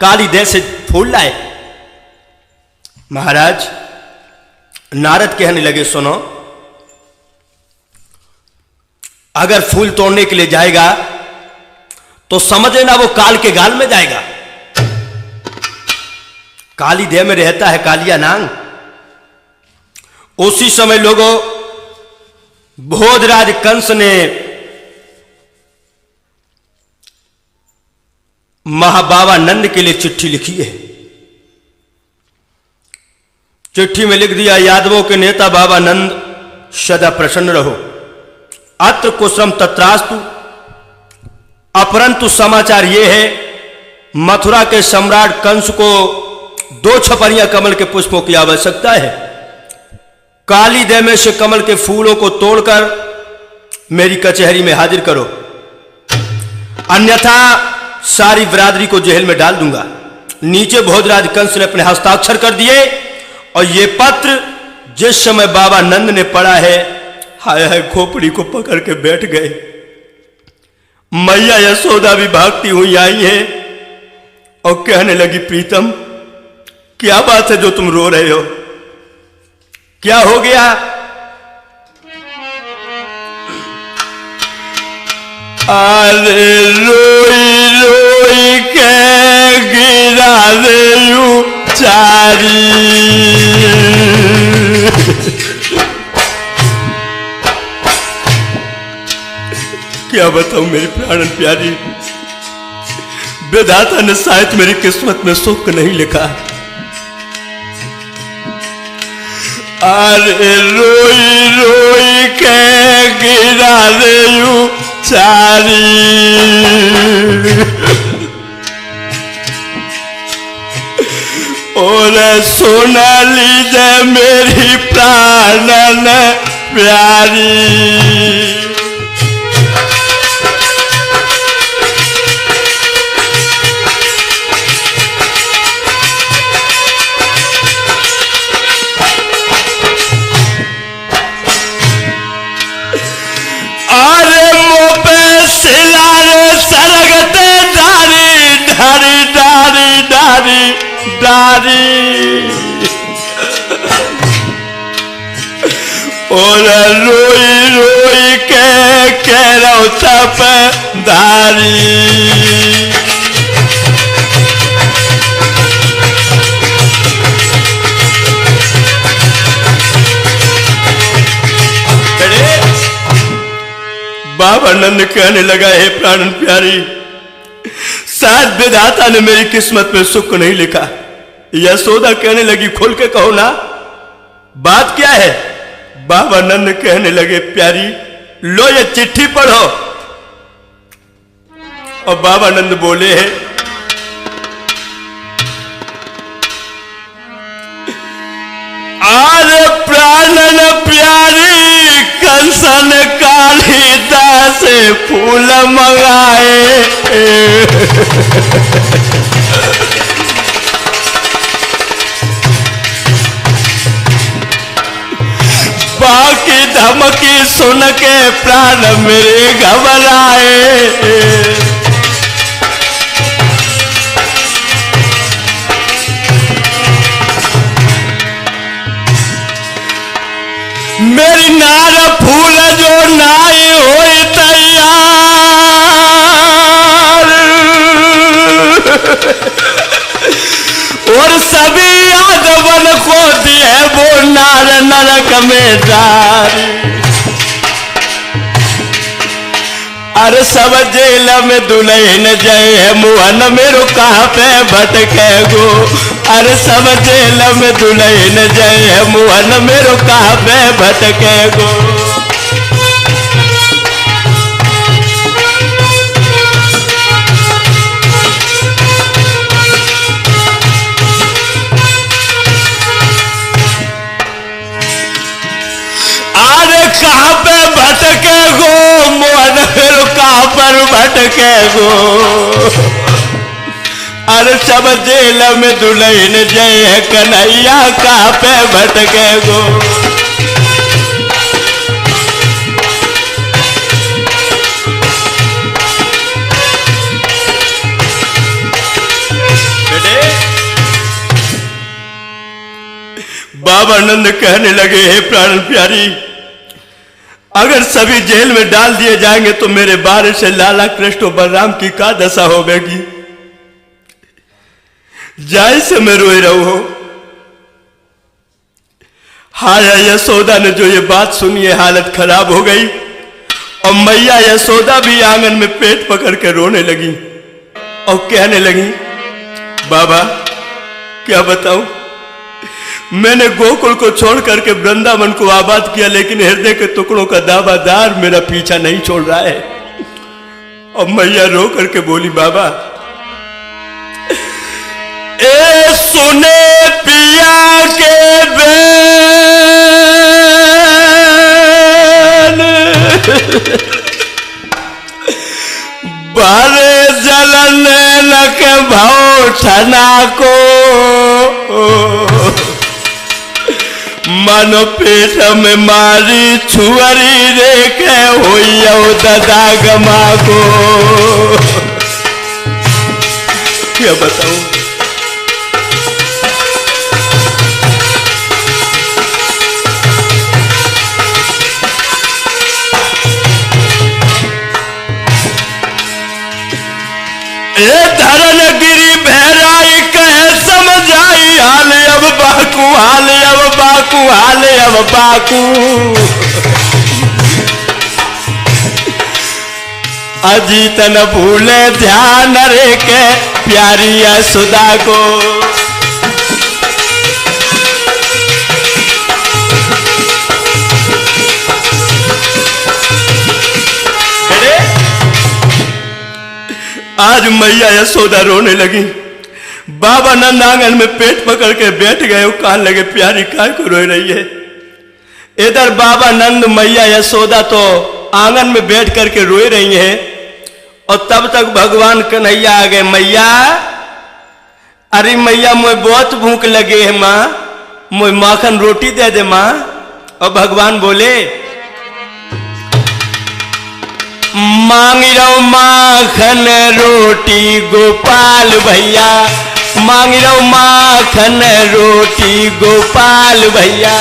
काली देह से फूल लाए। महाराज नारद कहने लगे, सुनो, अगर फूल तोड़ने के लिए जाएगा तो समझ लेना वो काल के गाल में जाएगा। काली देह में रहता है कालिया नांग। उसी समय लोगों भोजराज कंस ने महाबाबा नंद के लिए चिट्ठी लिखी है। चिट्ठी में लिख दिया, यादवों के नेता बाबा नंद सदा प्रसन्न रहो, अत्र कुशलम तत्रास्तु। अपरंतु समाचार यह है, मथुरा के सम्राट कंस को 2 छपरियां कमल के पुष्पों की आवश्यकता है। काली देह में से कमल के फूलों को तोड़कर मेरी कचहरी में हाजिर करो, अन्यथा सारी बिरादरी को जेल में डाल दूंगा। नीचे भोजराज कंस ने अपने हस्ताक्षर कर दिए और ये पत्र जिस समय बाबा नंद ने पढ़ा है, हाय हाय खोपड़ी को पकड़ के बैठ गए। मैया यशोदा भी भागती हुई आई है और कहने लगी, प्रीतम क्या बात है जो तुम रो रहे हो, क्या हो गया? अरे रोई रोई के गिरा रे चारी। क्या बताऊं मेरी प्राणन प्यारी, विधाता ने शायद मेरी किस्मत में सुख नहीं लिखा। अरे रोई रोई के गिरा रे चारी। और सुन लीजिए मेरी प्राणन प्यारी, और रोई रोई के कह रहा तप धारी। बाबा नंद कहने लगा, हे प्राणन प्यारी, शायद विधाता ने मेरी किस्मत में सुख नहीं लिखा। यशोदा कहने लगी, खोल के कहो ना, बात क्या है? बाबा नंद कहने लगे, प्यारी लो ये चिट्ठी पढ़ो। और बाबा नंद बोले हैं, आरे प्राणन प्यारी, कंसन कालिदास से फूल मंगाए। बाकी धमकी सुन के प्राण मेरे घबराए। मेरी नार फूल जो नाई होई तैयार, और सभी यादवन को दिए वो नार नरक में डारी। अरे सब जेल में दुल्हन जय मुहन मेरो कहाँ पे भटके गो। अरे सब जेल में दुल्हन जय मुहन मेरो कहाँ पे भटके गो। कहाँ पे भटके गो मोहन फिर कहाँ पर भटके गो। अरे सब जेल में दुल्हन जय कन्हैया कहाँ पे भटके गो। बाबा नंद कहने लगे, हे प्राण प्यारी, अगर सभी जेल में डाल दिए जाएंगे तो मेरे बारे से लाला कृष्ण बलराम की क्या दशा होगी। जाय से मैं रोए रहूं। हाय यशोदा ने जो ये बात सुनी है, हालत खराब हो गई और मैया यशोदा भी आंगन में पेट पकड़ के रोने लगी और कहने लगी, बाबा क्या बताऊं, मैंने गोकुल को छोड़ करके वृंदावन को आबाद किया, लेकिन हृदय के टुकड़ों का दावादार मेरा पीछा नहीं छोड़ रहा है। और मैया रो करके बोली, बाबा ए सुने पिया के बेन बारे जलन नक भाव ठना को मानो पेट में मारी छुअरी रे के हो दादा गमा को। क्या बताऊं, धरन गिरी बहराई कहे समझाई, हाल अब बाकू, हाल अब बाकू, हाल अब बाकू। अजीत न भूले ध्यान रे के प्यारी यशोदा को। आज मैया यशोदा रोने लगी। बाबा नंद आंगन में पेट पकड़ के बैठ गए और कहने लगे, प्यारी काय को रो रही है। इधर बाबा नंद मैया यशोदा तो आंगन में बैठ करके रोए रही हैं और तब तक भगवान कन्हैया आ गए। मैया, अरे मैया मुझे बहुत भूख लगे है माँ, मुझे माखन रोटी दे दे माँ। और भगवान बोले, मांग रहो माखन रोटी गोपाल भैया, मांग रहो माखन रोटी गोपाल भैया।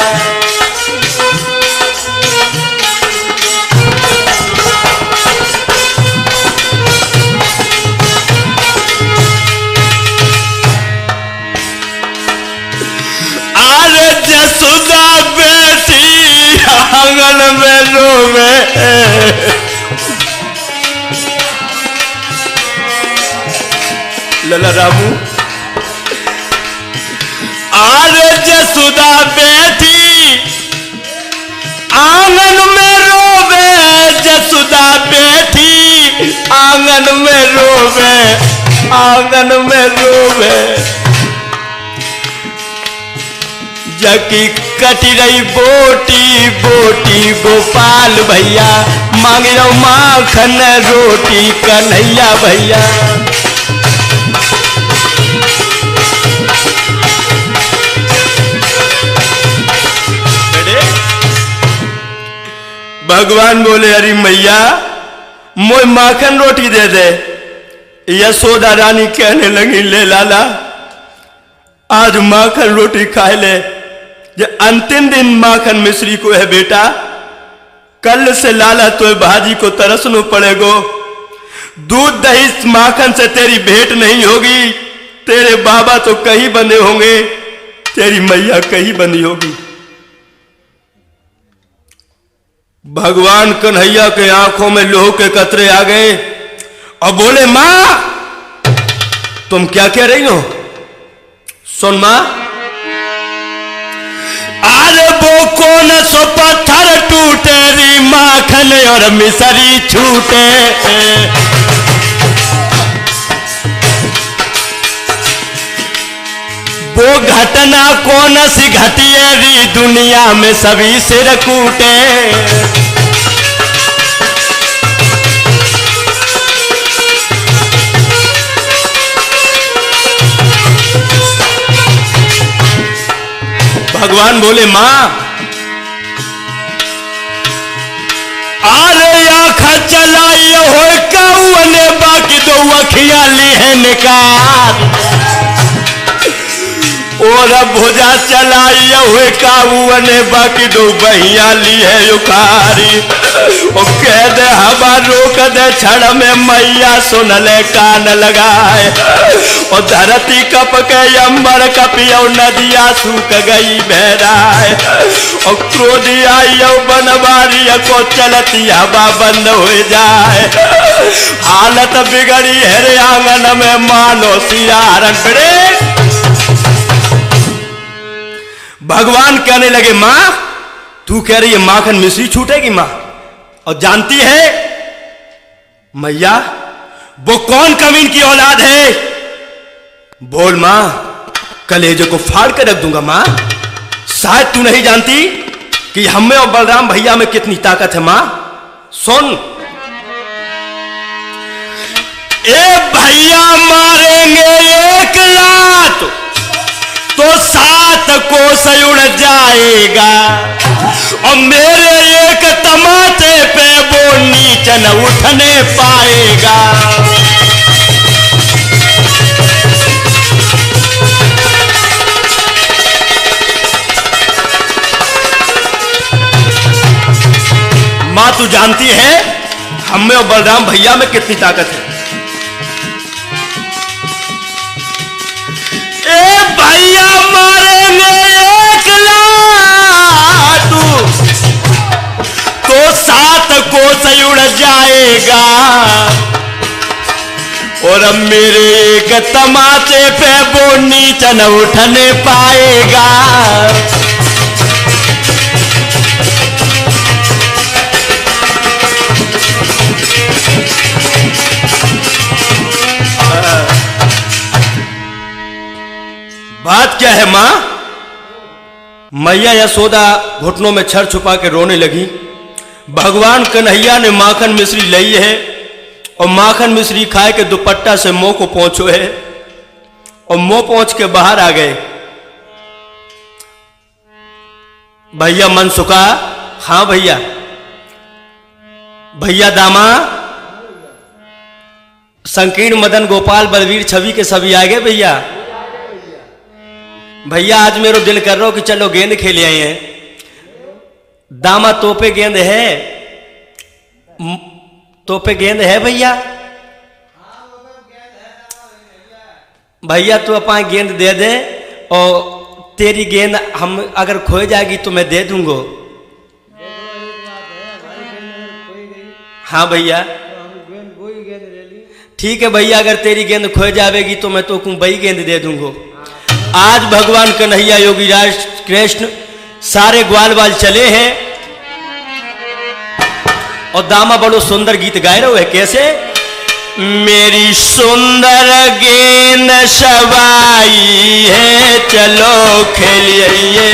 अरे जसुदा बेटी आंगन में रोवे, लला रामू। अरे जसुदा बेटी आंगन में रोवे, जसुदा बेटी आंगन में रोवे, आंगन में रोवे। जकी कटी रही बोटी बोटी गोपाल भैया, मांग रहो माखन रोटी कन्हैया भैया। भगवान बोले, अरे मैया मोय माखन रोटी दे दे। यशोदा रानी कहने लगी, ले लाला आज माखन रोटी खाए ले, ये अंतिम दिन माखन मिश्री को है बेटा, कल से लाला तो भाजी को तरसनो पड़ेगो। दूध दही माखन से तेरी भेंट नहीं होगी, तेरे बाबा तो कहीं बंधे होंगे, तेरी मैया कहीं बंधी होगी। भगवान कन्हैया के आंखों में लोह के कतरे आ गए और बोले, मां तुम क्या कह रही हो? सुन मां, अरे वो कौन सो पत्थर टूटे री माखन और मिसरी छूटे। वो घटना कौन सी घटी री दुनिया में सभी सिर कूटे। भगवान बोले, मां अरे आखा चलाई हो कौने बाकी दो अखिया ली है निकाल। ओ और भुजा चलाई हुए काबू ने बाकी दो बहिया ली है उखारी। ओ कह दे हवा रोक दे छड़ में मैया सुन ले कान लगाए। और धरती कप के अंबर कपियो नदिया सूख गई बहराए। और क्रोध आई बनवारी को चलती हवा बंद हो जाए। हालत बिगड़ी है आंगन में मानो सियारन पड़े। भगवान कहने लगे मां तू कह रही है माखन मिश्री छूटेगी मां, और जानती है मैया वो कौन कमीन की औलाद है? बोल मां, कलेजे को फाड़ के रख दूंगा मां। शायद तू नहीं जानती कि हम में और बलराम भैया में कितनी ताकत है मां। सुन, ए भैया मारेंगे एक लात तो 7 कोस उड़ जाएगा। और मेरे एक तमाचे पे वो नीच न उठने पाएगा। मां तू जानती है हम में और बलराम भैया में कितनी ताकत है। ए भैया मारेंगे एक लात तो 7 कोस उड़ जाएगा। और अब मेरे एक तमाचे पे वो नीच न उठने पाएगा। बात क्या है मां? मैया यशोदा घुटनों में छर छुपा के रोने लगी। भगवान कन्हैया ने माखन मिश्री ली है और माखन मिश्री खाए के दुपट्टा से मुंह को पोंछो है और मुंह पोंछ के बाहर आ गए। भैया मन सुखा? हाँ भैया। भैया दामा संकीर्ण मदन गोपाल बलवीर छवि के सभी आ गए भैया। भैया आज मेरा दिल कर रहा हो कि चलो गेंद खेले आए हैं। दामा तोपे गेंद है? तोपे गेंद है भैया? भैया तू अपना गेंद दे दे और तेरी गेंद हम अगर खोए जाएगी तो मैं दे दूंगा। हाँ भैया ठीक है भैया, अगर तेरी गेंद खोए जाएगी तो मैं तो वही गेंद दे दूंगा। आज भगवान कन्हैया योगी राज कृष्ण सारे ग्वाल बाल चले हैं और दामा बड़ो सुंदर गीत गाए रहे है। कैसे? मेरी सुंदर गेंद सवाई है चलो खेलिए।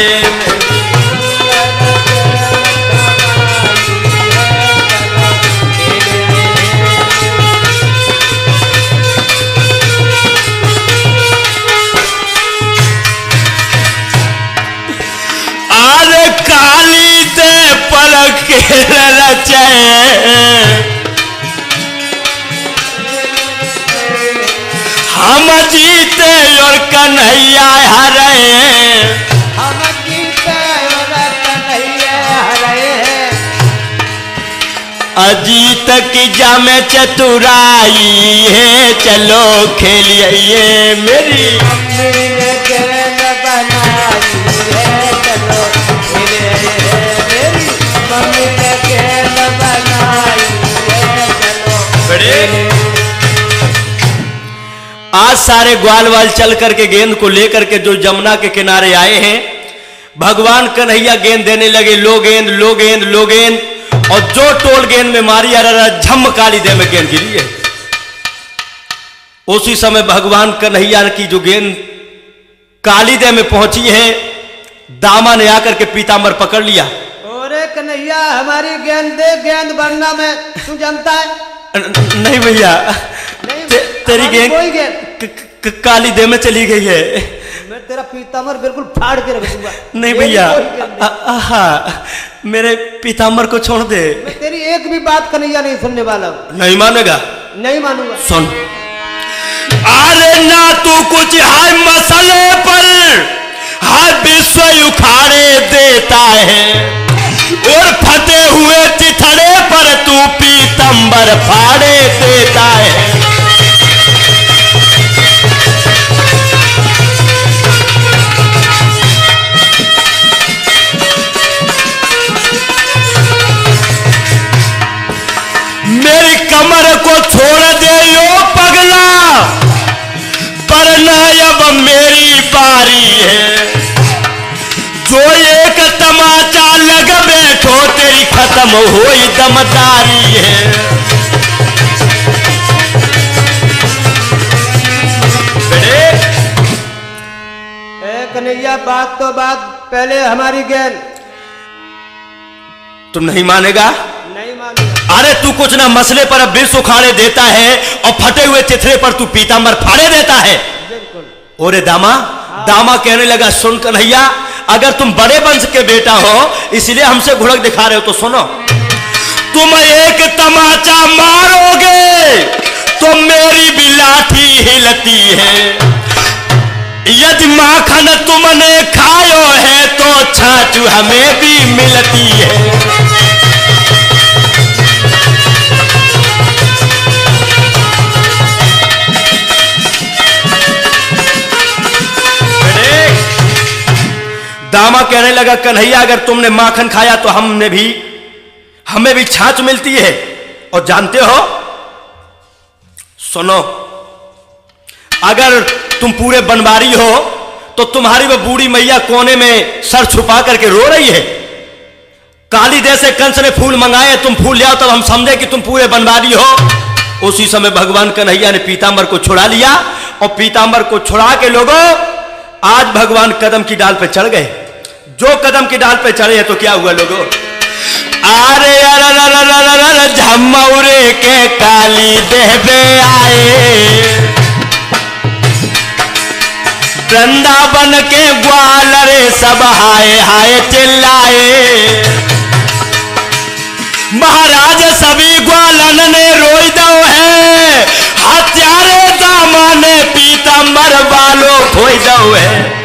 काली दे पलक के रचे हम जीते और कन्हैया हरे। हम जीते और कन्हैया हरे। अजीत की जामे चतुराई है चलो खेलिए। मेरी गेंद बनाई है चलो आज सारे ग्वाल वाल चल करके गेंद को लेकर के जो जमुना के किनारे आए हैं, भगवान कन्हैया गेंद देने लगे। लो गेंद लो गेंद लो गेंद। और जो टोल गेंद में मारी अरे झम काली दे में गेंद गिरी है। उसी समय भगवान कन्हैया की जो गेंद काली दे में पहुंची है, दामा ने आकर के पीताम्बर पकड़ लिया। अरे कन्हैया हमारी गेंद दे, गेंद बनना में तू जानता है? नहीं भैया तेरी गेंद काली दे में चली गई है। मैं तेरा पीताम्बर बिल्कुल फाड़ के रख दूंगा। नहीं भैया मेरे पीताम्बर को छोड़ दे। मैं तेरी एक भी बात कन्हैया नहीं सुनने वाला। नहीं मानेगा? नहीं मानूंगा। सुन, अरे ना तू कुछ है मसले पर देता है, और फटे हुए चिथड़े पर तू पीतंबर फाड़े देता है। मेरी कमर को छोड़ दे यो पगला, पर ना अब मेरी बारी है, जो एक तमाचा लग बैठो तेरी खत्म होई दमदारी है। कन्हैया बात तो बात, पहले हमारी गेंद। तुम नहीं मानेगा? नहीं मानेगा। अरे तू कुछ ना मसले पर अब बिरस उखाड़े देता है और फटे हुए चिथड़े पर तू पीतांबर फाड़े देता है। बिल्कुल। ओरे दामा, दामा कहने लगा सुन कन्हैया, अगर तुम बड़े वंश के बेटा हो इसलिए हमसे घुड़क दिखा रहे हो तो सुनो, तुम एक तमाचा मारोगे तो मेरी भी लाठी हिलती है, यदि माखन तुमने खायो है तो छाछ हमें भी मिलती है। दामा कहने लगा कन्हैया अगर तुमने माखन खाया तो हमें भी छाछ मिलती है, और जानते हो, सुनो, अगर तुम पूरे बनवारी हो तो तुम्हारी वो बूढ़ी मैया कोने में सर छुपा करके रो रही है, काली दे से कंस ने फूल मंगाए, तुम फूल ले आओ तब हम समझे कि तुम पूरे बनवारी हो। उसी समय भगवान कन्हैया ने पीतांबर को छुड़ा लिया, और पीतांबर को छुड़ा के लोगों आज भगवान कदम की डाल पे चढ़ गए। जो कदम की डाल पे चढ़े हैं तो क्या हुआ लोगों, अरे झमौरे के काली देह पे आए, वृंदावन के ग्वाल रे सब हाय हाय चिल्लाए, महाराज सभी ग्वालन ने रोई दो है, हत्यारे दामा ने पीतांबर वालों खोई दो है।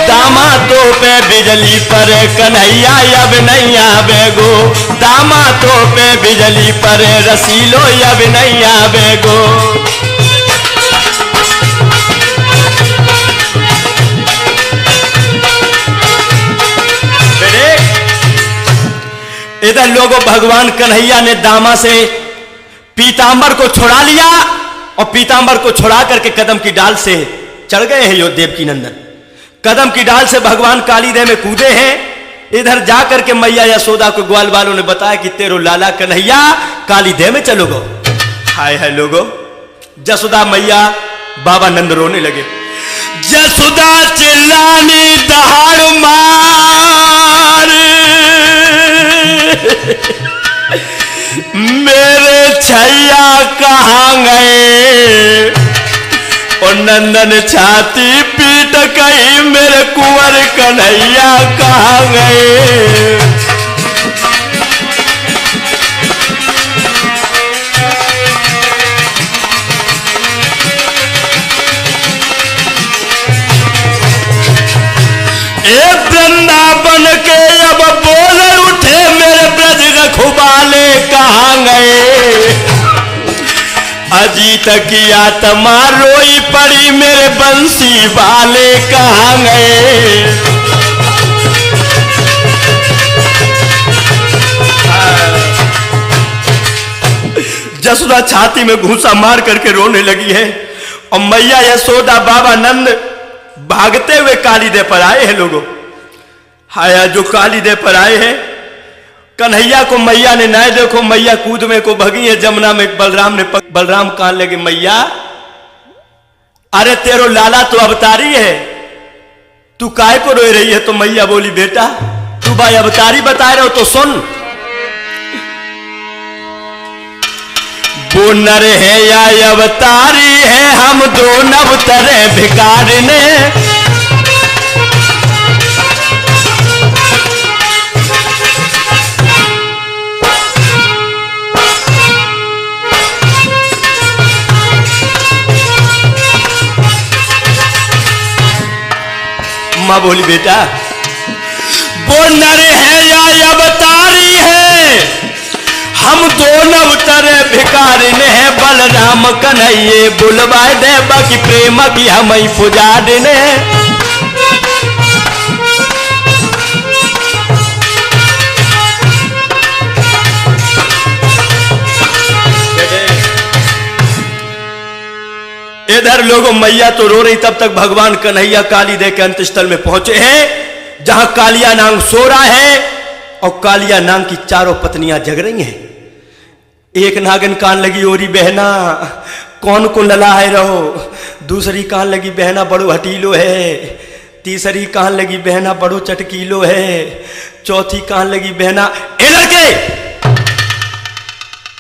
दामादों पे बिजली पर कन्हैया अब नहीं आवेगो, दामादों पे बिजली पर रसीलो अब नहीं आवेगो। इधर लोगों भगवान कन्हैया ने दामा से पीतांबर को छुड़ा लिया, और पीतांबर को छुड़ा करके कदम की डाल से चढ़ गए हैं यो देवकी नंदन। कदम की डाल से भगवान कालीदेह में कूदे हैं। इधर जाकर के मैया यशोदा को ग्वाल वालों ने बताया कि तेरो लाला कन्हैया कालीदेह में चलोगो। हाय हाय लोगो, जसोदा मैया बाबा नंद रोने लगे। जसोदा चिल्लानी दहाड़ मार, मेरे छैया कहाँ गए, और नंदन छाती पीट गई, मेरे कुंवर कन्हैया कहाँ गए। एक वृंदावन के अब बोल उठे, मेरे ब्रज रखवाले कहाँ गए, अजीत की आत्मा रोई पड़ी, मेरे बंसी वाले कहाँ गए। जसोदा छाती में घूंसा मार करके रोने लगी है, और मैया यशोदा बाबा नंद भागते हुए कालीदेह पर आए हैं लोगों। हाया जो कालीदेह पर आए हैं, कन्हैया को मैया ने ना देखो, मैया कूद में को भगी है जमुना में। बलराम कहां लगे, मैया अरे तेरो लाला तो अवतारी है, तू काय को रोई रही है। तो मैया बोली बेटा तू भाई अवतारी बता रहे हो तो सुन, वो नर है या अवतारी है, हम दो नवतरे भिकार ने। मां बोली बेटा वो नर है या अवतारी है, हम दोनों उतरे भिखारी ने है। बलराम कन्हैये बुलवाए दे बाकी प्रेम की हम ही पुजारी ने। इधर लोगों मैया तो रो रही, तब तक भगवान कन्हैया काली दे के अंतस्थल में पहुंचे हैं, जहां कालिया नांग सो रहा है और कालिया नांग की चारों पत्नियां जग रही हैं। एक नागिन कान लगी ओरी बहना कौन को ललाए रहो, दूसरी कान लगी बहना बड़ो हटीलो है, तीसरी कान लगी बहना बड़ो चटकीलो है, चौथी कान लगी बहना ए लड़के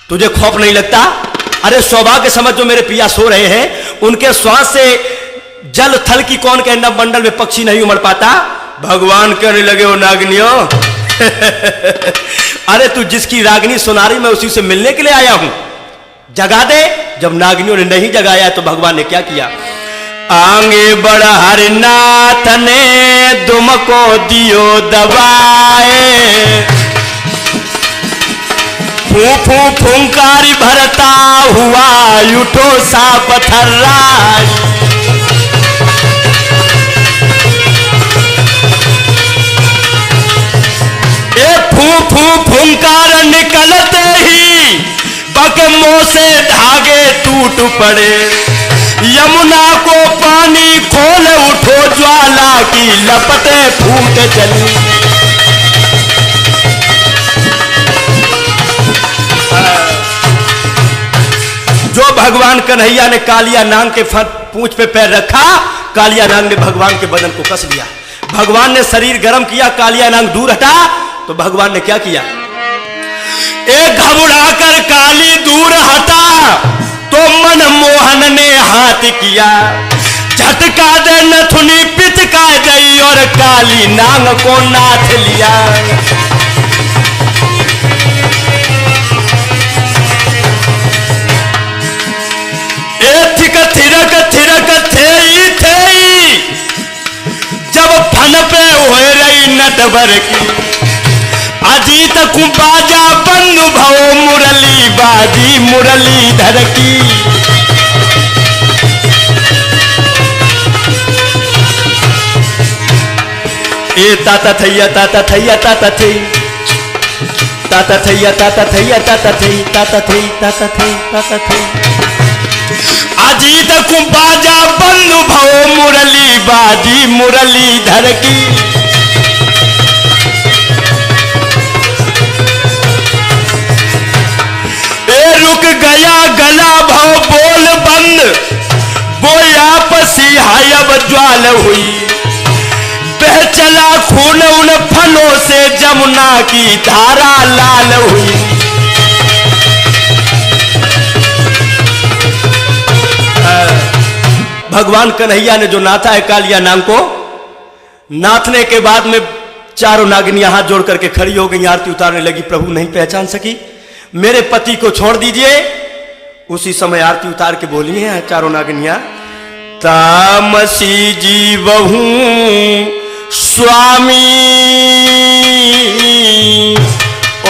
तुझे खौफ नहीं लगता? अरे सौभाग्य समझ जो मेरे पिया सो रहे हैं, उनके श्वास से जल थल की कौन के नव मंडल में पक्षी नहीं उमड़ पाता। भगवान कहने लगे हो नागनियों अरे तू जिसकी रागनी सुना रही मैं उसी से मिलने के लिए आया हूं, जगा दे। जब नागनियों ने नहीं जगाया तो भगवान ने क्या किया, आगे बढ़ा हरिनाथ ने तुमको दियो दबाए, फूफू फुंकारी भरता हुआ उठो सा पत्थराई, ए फूफू फुंकार निकलते ही बकमों से धागे टूट पड़े, यमुना को पानी खोल उठो ज्वाला की लपटे फूट चली। जो भगवान कन्हैया ने कालिया नांग के पूंछ पे पैर रखा, कालिया नांग ने भगवान के बदन को कस लिया। भगवान ने शरीर गर्म किया, कालिया नांग दूर हटा तो भगवान ने क्या किया, एक घबरा कर काली दूर हटा तो मनमोहन ने हाथ किया, झटका दे नथुनी पिचका गई और काली नांग को नाथ लिया। थिरक थिरक थेई जब फन पे हो रही नटवर की, अजीत कुबाजा बंधु भव मुरली बाजी मुरलीधर की। ए ताता थैया ताता थैया ताता थई ताता थैया ताता थैया ताता थई ताता थई ताता थई ताता थई, अजीत कुबाजा बंधु भव मुरली बाजी मुरलीधर की। ए रुक गया गला भव बोल बंद, वो आपसी हायब ज्वाल हुई, बह चला खून उन फलों से जमुना की धारा लाल हुई। भगवान कन्हैया ने जो नाथा है कालिया नांग को, नाथने के बाद में चारों नागिनियां हाथ जोड़ करके खड़ी हो गई, आरती उतारने लगी। प्रभु नहीं पहचान सकी, मेरे पति को छोड़ दीजिए। उसी समय आरती उतार के बोली हैं चारों नागिनियां, तामसी जीवहूं स्वामी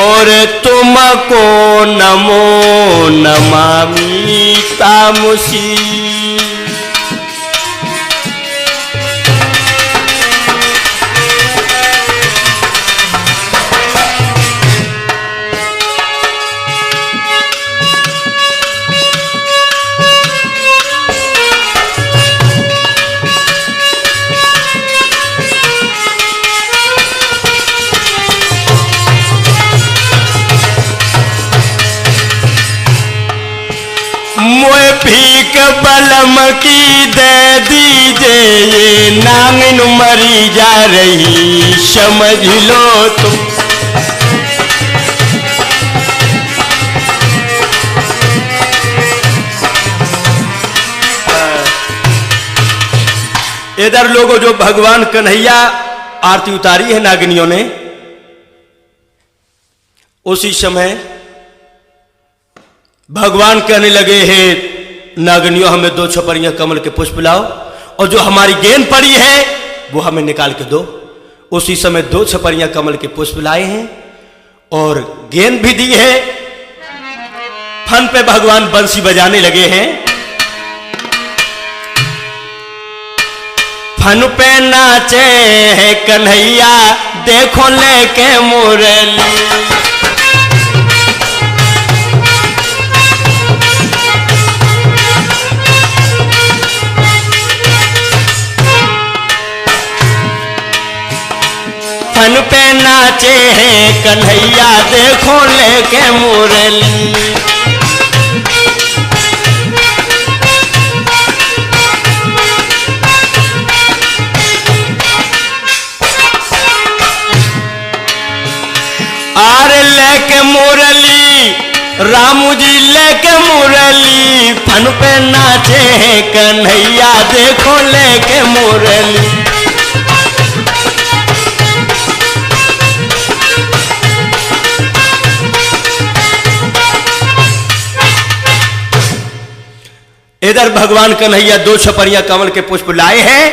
और तुमको नमो नमामि तामसी। मोए भीख बलम की दे दीजे, ये नांगिन मरी जा रही समझ लो तुम। इधर लोगों जो भगवान कन्हैया आरती उतारी है नागिनियों ने, उसी समय भगवान कहने लगे, हे नागिनियों हमें 2 छपरियां कमल के पुष्प लाओ और जो हमारी गेंद पड़ी है वो हमें निकाल के दो। उसी समय 2 छपरियां कमल के पुष्प लाए हैं और गेंद भी दी है। फन पे भगवान बंसी बजाने लगे हैं। फन पे नाचे है कन्हैया देखो लेके मुरली। फन पे नाचे हैं कन्हैया देखो लेके मुरली। आरे लेके मुरली रामू जी लेके मुरली। फन पे नाचे हैं कन्हैया देखो लेके मुरली। इधर भगवान कन्हैया 2 छपरियां कमल के पुष्प लाए हैं।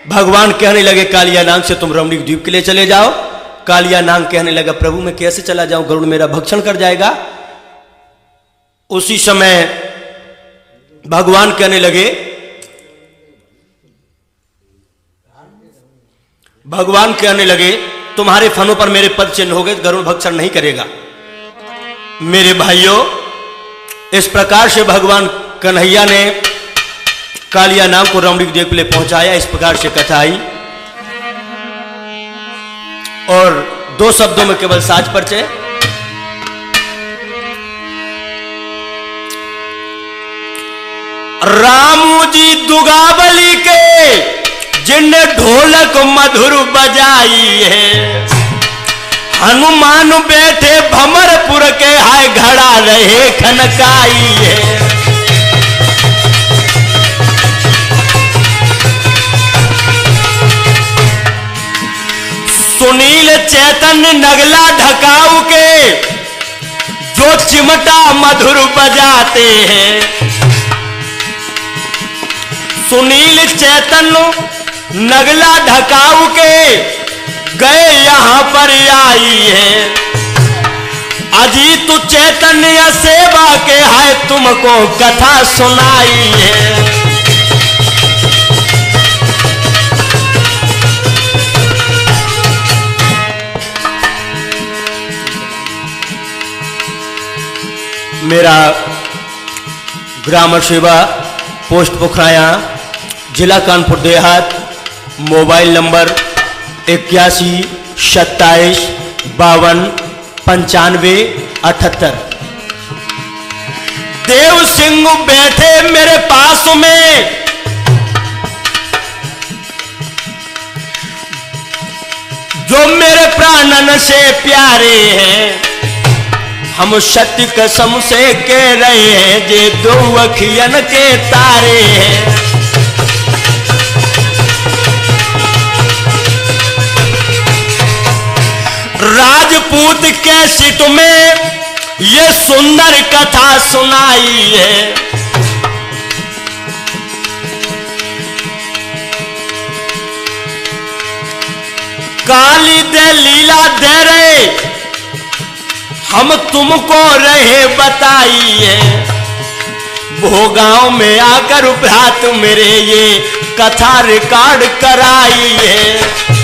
भगवान कहने लगे कालिया नाग से तुम रमणीक द्वीप के लिए चले जाओ। कालिया नाग कहने लगा प्रभु मैं कैसे चला जाऊं, गरुड़ मेरा भक्षण कर जाएगा। उसी समय भगवान कहने लगे तुम्हारे फनों पर मेरे पद चिन्ह हो गए, गरुड़ भक्षण नहीं करेगा। मेरे भाइयों, इस प्रकार से भगवान कन्हैया ने कालिया नाग को रमणीक द्वीप के लिए पहुंचाया। इस प्रकार से कथा आई और 2 शब्दों में केवल साज परिचय। रामू जी दुगावली के जिनने ढोलक मधुर बजाई है। हनुमान बैठे भमरपुर के हाय घड़ा रहे खनकाई है। सुनील चैतन्य नगला ढकाऊ के जो चिमटा मधुर बजाते हैं। सुनील चैतन्य नगला ढकाऊ के गए यहां पर आई है। अजीत चैतन्य सेवा के है तुमको कथा सुनाई है। मेरा ग्राम सेवा पोस्ट पोखराया जिला कानपुर देहात, मोबाइल नंबर 81 27 52 95 78। देव सिंह बैठे मेरे पास में, जो मेरे प्राणन से प्यारे हैं। हम सत्य कसम से कह रहे हैं जे 2 अखियन के तारे हैं। राजपूत कैसेट में ये सुंदर कथा सुनाई है। काली दे लीला दे रहे हम तुमको रहे बताई है। भोगांव में आकर भ्रात मेरे ये कथा रिकॉर्ड कराई है।